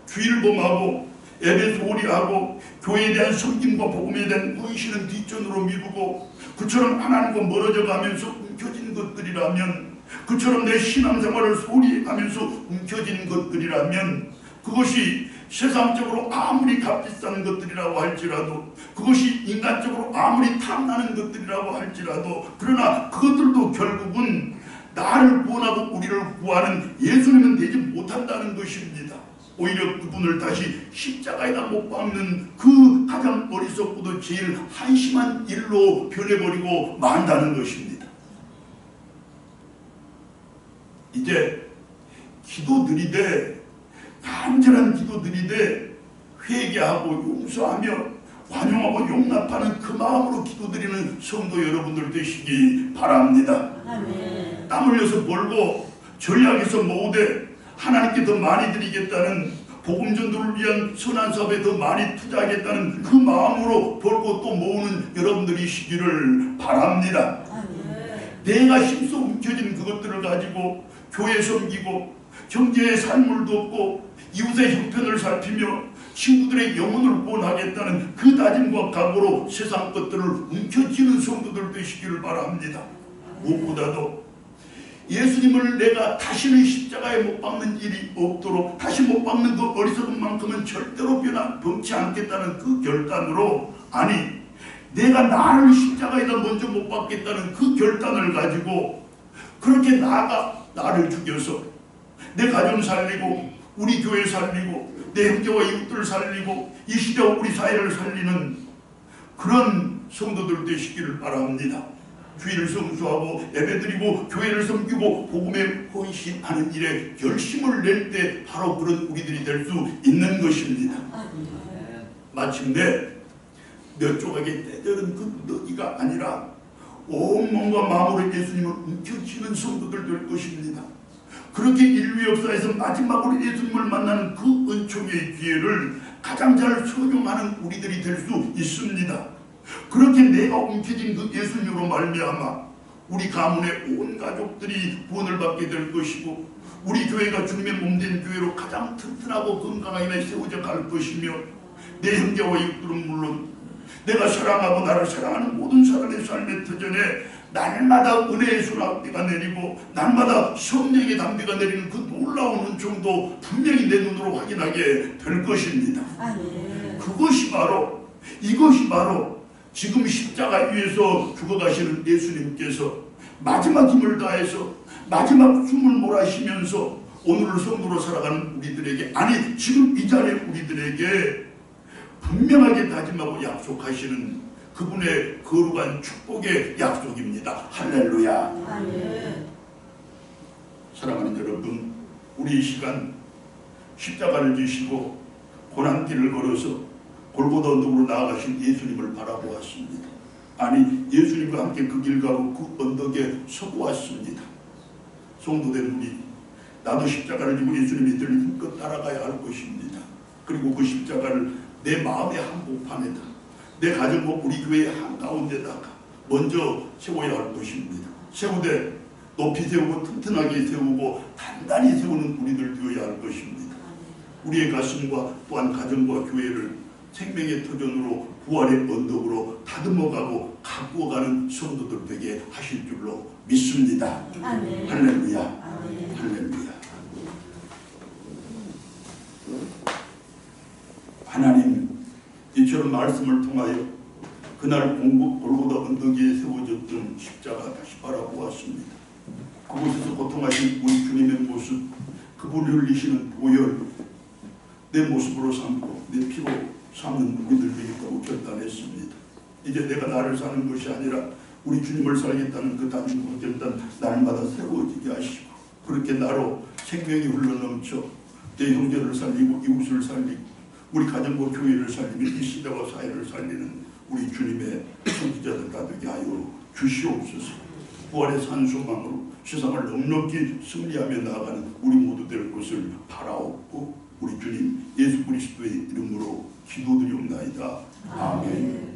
주의를 범하고 예배 소홀히 하고 교회에 대한 섬김과 복음에 대한 헌신은 뒷전으로 미루고 그처럼 하나님과 멀어져 가면서 움켜진 것들이라면, 그처럼 내 신앙생활을 소홀히 하면서 움켜진 것들이라면 그것이 세상적으로 아무리 값비싼 것들이라고 할지라도, 그것이 인간적으로 아무리 탐나는 것들이라고 할지라도, 그러나 그것들도 결국은 나를 구원하고 우리를 구하는 예수님은 되지 못한다는 것입니다. 오히려 그분을 다시 십자가에다 못 박는 그 가장 어리석고도 제일 한심한 일로 변해버리고 만다는 것입니다. 이제 기도드리되, 간절한 기도드리되 회개하고 용서하며 관용하고 용납하는 그 마음으로 기도드리는 성도 여러분들 되시기 바랍니다. 아멘. 땀 흘려서 벌고 전략에서 모으되 하나님께 더 많이 드리겠다는, 복음 전도를 위한 선한 사업에 더 많이 투자하겠다는 그 마음으로 벌고 또 모으는 여러분들이시기를 바랍니다. 내가 힘써 움켜진 그것들을 가지고 교회 섬기고 경제의 삶을 돕고 이웃의 형편을 살피며 친구들의 영혼을 구원하겠다는 그 다짐과 각오로 세상 것들을 움켜쥐는 성도들 되시기를 바랍니다. 무엇보다도 예수님을 내가 다시는 십자가에 못 박는 일이 없도록, 다시 못 박는 그 어리석은 만큼은 절대로 범치 않겠다는 그 결단으로, 아니 내가 나를 십자가에다 먼저 못 박겠다는 그 결단을 가지고 그렇게 나아가 나를 죽여서 내 가정 살리고 우리 교회 살리고 내 형제와 이웃들을 살리고 이 시대와 우리 사회를 살리는 그런 성도들 되시기를 바랍니다. 주일을 성수하고 예배드리고 교회를 섬기고 복음에 헌신하는 일에 결심을 낼 때 바로 그런 우리들이 될 수 있는 것입니다. 마침내 몇 조각의 때되는 그 너기가 아니라 온몸과 마음으로 예수님을 움켜쥐는 성도들 될 것입니다. 그렇게 인류 역사에서 마지막으로 예수님을 만나는 그 은총의 기회를 가장 잘 소용하는 우리들이 될 수 있습니다. 그렇게 내가 움켜진 그 예수님으로 말미암아 우리 가문의 온 가족들이 구원을 받게 될 것이고, 우리 교회가 주님의 몸된 교회로 가장 튼튼하고 건강하게 세워져 갈 것이며, 내 형제와 이웃들은 물론 내가 사랑하고 나를 사랑하는 모든 사람의 삶의 터전에 날마다 은혜의 소낙비가 내리고 날마다 성령의 담비가 내리는 그 놀라운 은총도 분명히 내 눈으로 확인하게 될 것입니다. 그것이 바로, 이것이 바로 지금 십자가 위에서 죽어가시는 예수님께서 마지막 힘을 다해서 마지막 숨을 몰아쉬면서 오늘을 성도로 살아가는 우리들에게, 아니 지금 이 자리에 우리들에게 분명하게 다짐하고 약속하시는 그분의 거룩한 축복의 약속입니다. 할렐루야. 아멘. 사랑하는 여러분, 우리 이 시간 십자가를 지시고 고난길을 걸어서 골고다 언덕으로 나아가신 예수님을 바라보았습니다. 아니 예수님과 함께 그 길 가고 그 언덕에 서고 왔습니다. 성도된 우리, 나도 십자가를 지고 예수님이 들린 힘껏 따라가야 할 것입니다. 그리고 그 십자가를 내 마음의 한복판에다, 내 가정과 우리 교회의 한가운데다가 먼저 세워야 할 것입니다. 세우되 높이 세우고 튼튼하게 세우고 단단히 세우는 우리들 되어야 할 것입니다. 우리의 가슴과 또한 가정과 교회를 생명의 터전으로 부활의 언덕으로 다듬어가고 가꾸어가는 성도들 되게 하실 줄로 믿습니다. 아멘. 할렐루야. 아멘. 할렐루야. 하나님, 이처럼 말씀을 통하여 그날 골고다 언덕 위에 세워졌던 십자가 다시 바라보았습니다. 그곳에서 고통하신 우리 주님의 모습, 그분이 흘리시는 보혈, 내 모습으로 삼고 내 피로 삼는 우리들 되겠다고 결단했습니다. 이제 내가 나를 사는 것이 아니라 우리 주님을 살겠다는 그 다짐과 결단 날마다 새로워지게 하시고, 그렇게 나로 생명이 흘러넘쳐 내 형제를 살리고 이웃을 살리고 우리 가정과 교회를 살리며 이 시대와 사회를 살리는 우리 주님의 선지자들 다 되게 하여 주시옵소서. 부활의 산소망으로 세상을 넉넉히 승리하며 나아가는 우리 모두 될 것을 바라옵고 우리 주님 예수 그리스도의 이름으로 기도드리옵나이다. 아멘.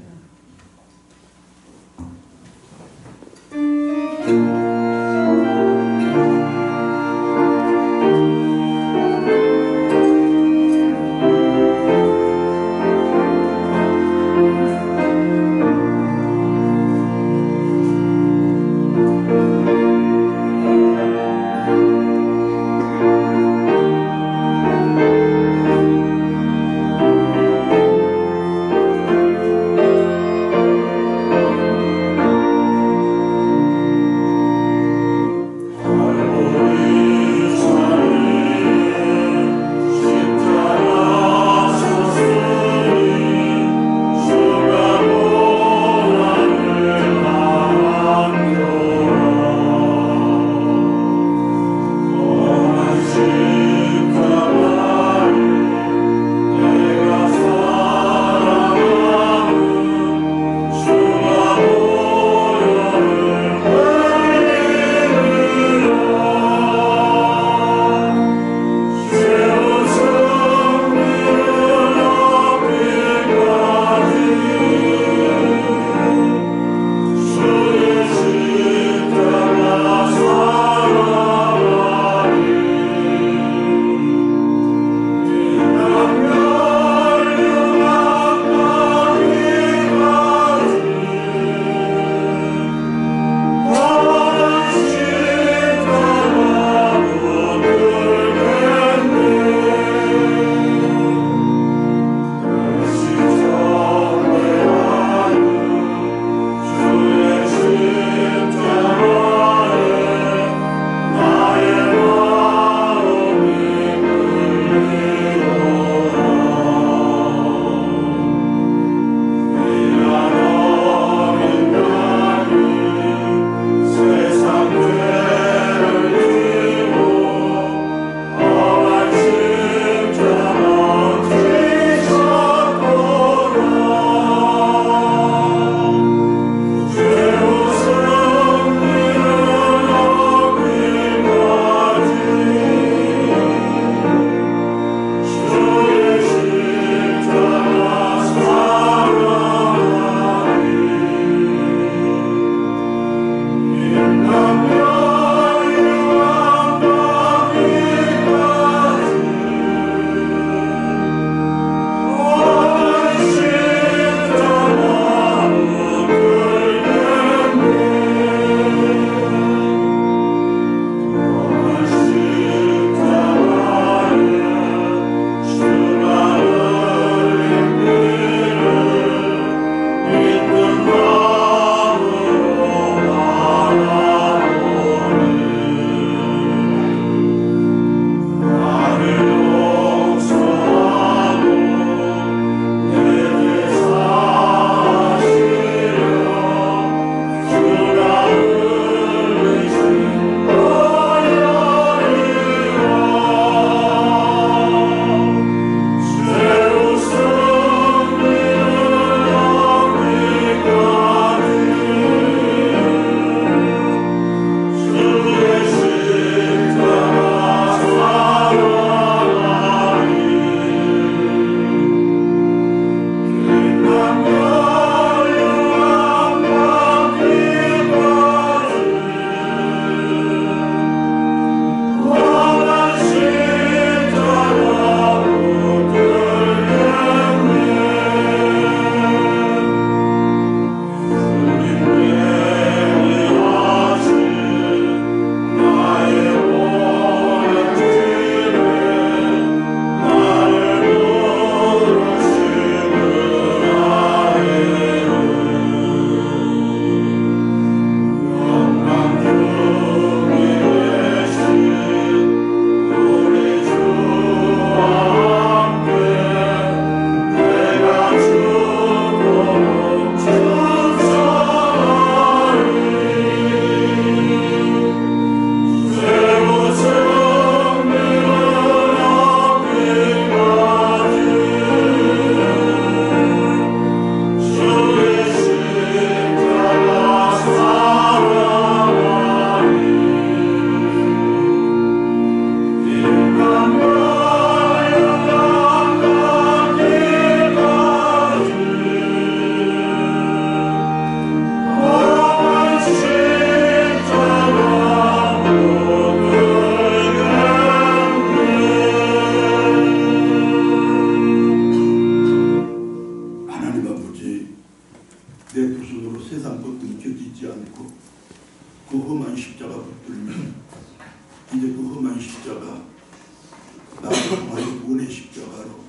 통하여 구원의 십자가로,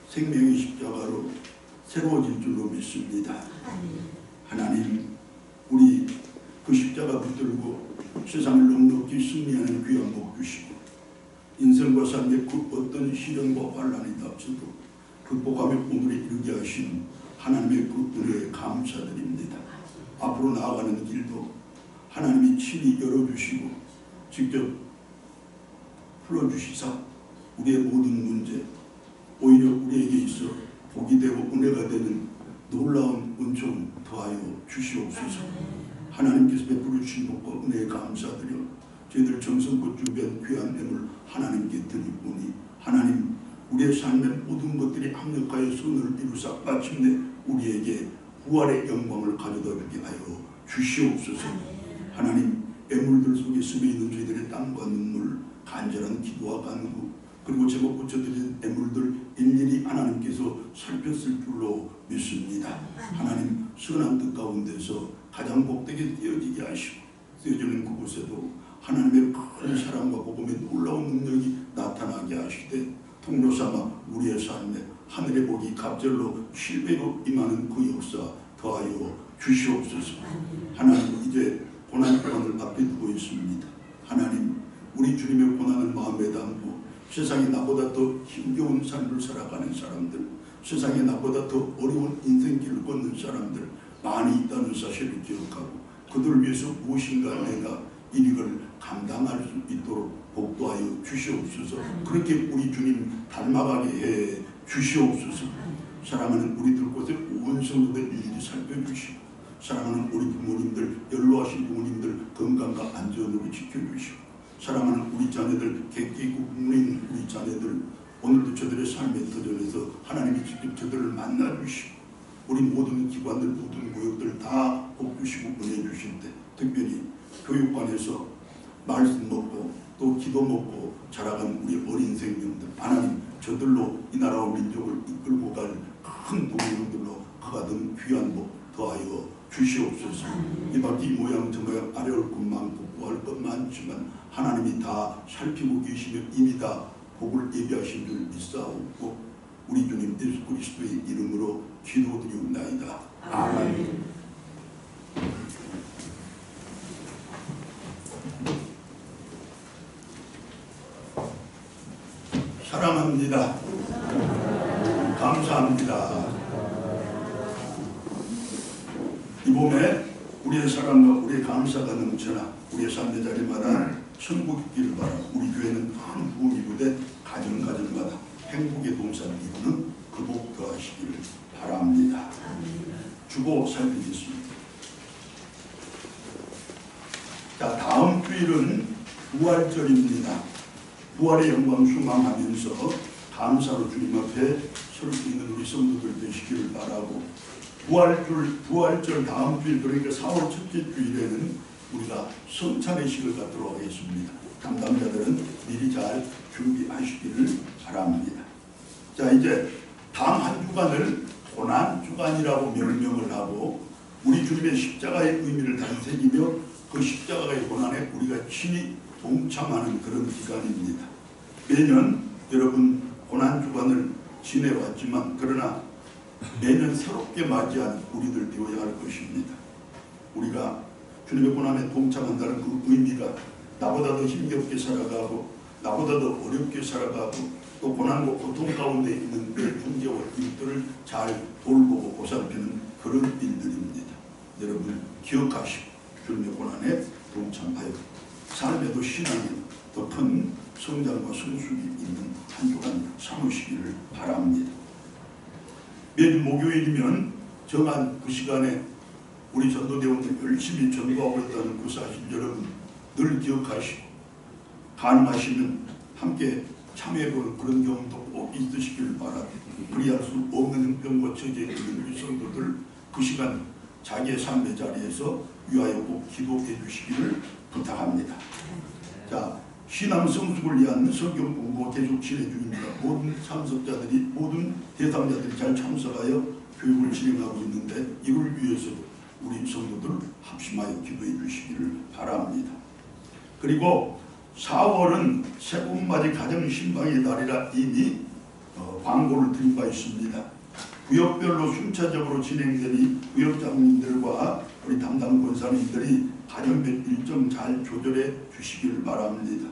생명의 십자가로 새로워질 줄로 믿습니다. 하나님, 우리 그 십자가 붙들고 세상을 넉넉히 승리하는 귀한 복 주시고 인생과 삶의 그 어떤 시련과 환난이 닥쳐도 극복하며 오늘에 이르게 하신 하나님의 그 은혜에 감사드립니다. 앞으로 나아가는 길도 하나님이 친히 열어주시고 직접 풀어주시사 우리의 모든 문제, 오히려 우리에게 있어 복이 되고 은혜가 되는 놀라운 은총 더하여 주시옵소서. 하나님께서 베풀어 주신 복과 은혜에 감사드려 저희들 정성껏 준비한 귀한 예물 하나님께 드리오니 하나님, 우리의 삶의 모든 것들이 합력하여 선을 이루사 마침내 우리에게 부활의 영광을 가져다 주게 하여 주시옵소서. 하나님, 예물들 속에 숨어 있는 저희들의 땀과 눈물, 간절한 기도와 간구, 그리고 제법 붙여드린 예물들 일일이 하나님께서 살폈을 줄로 믿습니다. 하나님, 선한 뜻 가운데서 가장 복되게 띄어지게 하시고 띄어지는 그곳에도 하나님의 큰 사랑과 복음의 놀라운 능력이 나타나게 하시되 통로 삼아 우리의 삶에 하늘의 복이 갑절로 7배로 임하는 그 역사 더하여 주시옵소서. 하나님, 이제 고난을 앞에 두고 있습니다. 하나님, 우리 주님의 고난을 마음에 담고 세상에 나보다 더 힘겨운 삶을 살아가는 사람들, 세상에 나보다 더 어려운 인생길을 걷는 사람들 많이 있다는 사실을 기억하고 그들을 위해서 무엇인가 내가 일익을 감당할 수 있도록 복도하여 주시옵소서. 그렇게 우리 주님 닮아가게 해 주시옵소서. 사랑하는 우리들 곳에 온 성도들 일일이 살펴주시고 사랑하는 우리 부모님들, 연로하신 부모님들 건강과 안전으로 지켜주시고 사랑하는 우리 자녀들, 객기 있고 국내 있는 우리 자녀들 오늘도 저들의 삶의 터전에서 하나님이 직접 저들을 만나주시고 우리 모든 기관들, 모든 구역들 다 복주시고 은혜 주실 때 특별히 교육관에서 말씀 먹고 또 기도 먹고 자라간 우리 어린 생명들 하나님, 저들로 이 나라와 민족을 이끌고 갈 큰 동료들로 그가든 귀한 복 더하여 주시옵소서. 이 밖에 이 모양 저 모양 아래올 것 많고 구할 것 많지만 하나님이 다 살피고 계시며 이미 다 복을 예비하신 줄 믿사옵고 우리 주님 예수 그리스도의 이름으로 기도드리옵나이다. 아멘. 사랑합니다. 감사합니다. 이 봄에 우리의 사랑과 우리의 감사가 넘쳐나 우리의 삶의 자리마다 천국이 있기를 바라 우리 교회는 큰 부흥이 이루되 가정가정마다 행복의 동산 이루는 그 복 더하시기를 바랍니다. 주보 살피겠습니다. 자, 다음 주일은 부활절입니다. 부활의 영광 수망하면서 감사로 주님 앞에 설 수 있는 우리 성도들 되시기를 바라고 부활절 다음 주일 그러니까 4월 첫째 주일에는 우리가 성찬의식을 갖도록 하겠습니다. 담당자들은 미리 잘 준비하시기를 바랍니다. 자, 이제 다음 한 주간을 고난주간이라고 명명을 하고 우리 주님의 십자가의 의미를 단새기며 그 십자가의 고난에 우리가 친히 동참하는 그런 기간입니다. 매년 여러분 고난주간을 지내왔지만 그러나 매년 새롭게 맞이한 우리들 되어야 할 것입니다. 우리가 주님의 고난에 동참한다는 그 의미가 나보다 더 힘겹게 살아가고 나보다 더 어렵게 살아가고 또 고난과 고통 가운데 있는 그 형제와 이웃들을 잘 돌보고 보살피는 그런 일들입니다. 여러분 기억하시고 주님의 고난에 동참하여 삶에도 신앙에 더 큰 성장과 성숙이 있는 한 주간 삼으시기를 바랍니다. 매주 목요일이면 정한 그 시간에 우리 전도대원들 열심히 전도하고 있다는 그 사실 여러분 늘 기억하시고 가능하시면 함께 참여해보는 그런 경험도 꼭 있으시기를 바랍니다. 그리할 수 없는 형편과 처지에 있는 우리 성도들 그 시간 자기의 삶의 자리에서 위하여 꼭 기도해 주시기를 부탁합니다. 자, 신앙 성숙을 위한 성경 공부 계속 진행 중입니다. 모든 참석자들이 모든 대상자들이 잘 참석하여 교육을 진행하고 있는데 이걸 위해서 우리 성도들 합심하여 기도해 주시기를 바랍니다. 그리고 4월은 세봄맞이 가정신방의 달이라 이미 광고를 드린 바 있습니다. 구역별로 순차적으로 진행되니 구역장님들과 우리 담당 권사님들이 가정별 일정 잘 조절해 주시길 바랍니다.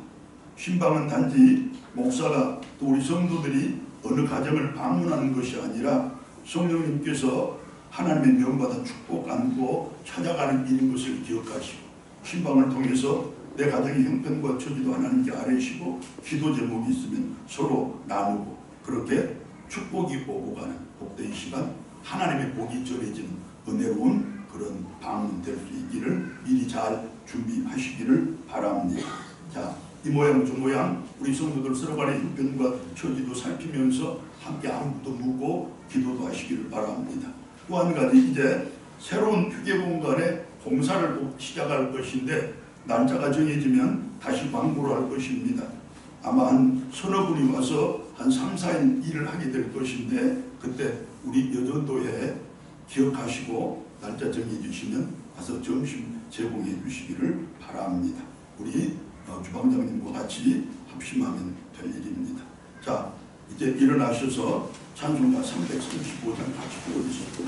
신방은 단지 목사가 또 우리 성도들이 어느 가정을 방문하는 것이 아니라 성령님께서 하나님의 명받아 축복 안고 찾아가는 일인 것을 기억하시고, 신방을 통해서 내 가정의 형편과 처지도 하나님께 아뢰시고, 기도 제목이 있으면 서로 나누고, 그렇게 축복이 오고 가는 복된 시간, 하나님의 복이 전해지는 은혜로운 그런 방문 될 수 있기를 미리 잘 준비하시기를 바랍니다. 자, 이 모양 저 모양 우리 성도들 서로 간의 형편과 처지도 살피면서 함께 안부도 묻고 기도도 하시기를 바랍니다. 또 한 가지, 이제 새로운 휴게 공간에 공사를 시작할 것인데 날짜가 정해지면 다시 광고를 할 것입니다. 아마 한 서너 분이 와서 한 3, 4일 일을 하게 될 것인데, 그때 우리 여전도에 기억하시고 날짜 정해주시면 와서 점심 제공해 주시기를 바랍니다. 우리 주방장님과 같이 합심하면 될 일입니다. 자, 이제 일어나셔서 찬송가 335장 같이 부르시고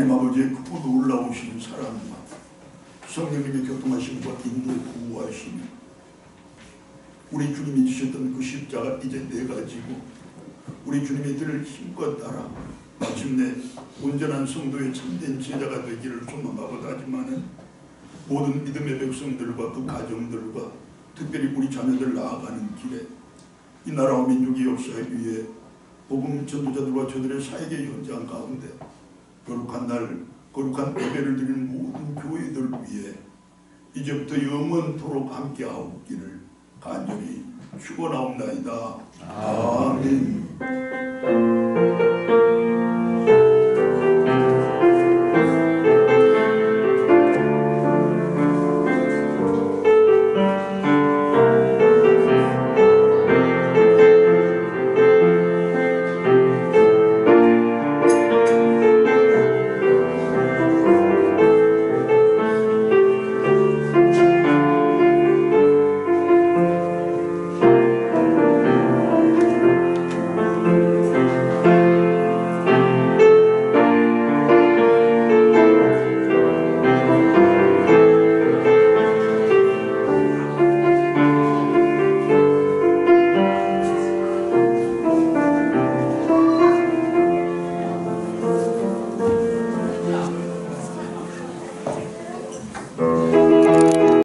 하나님 아버지의 크고 놀라우신 사랑과 성령님의 교통하심과 인도 구하심이 우리 주님이 지셨던 그 십자가 이제 내가지고 우리 주님이 들 힘껏 따라 마침내 온전한 성도의 참된 제자가 되기를 소망하고자 하지만은 모든 믿음의 백성들과 그 가정들과 특별히 우리 자녀들 나아가는 길에 이 나라와 민족의 역사에 위해 복음 전도자들과 저들의 사역의 현장 가운데 거룩한 날 거룩한 예배를 드리는 모든 교회들 위해 이제부터 영원토록 함께하옵기를 간절히 축원하옵나이다. 아멘.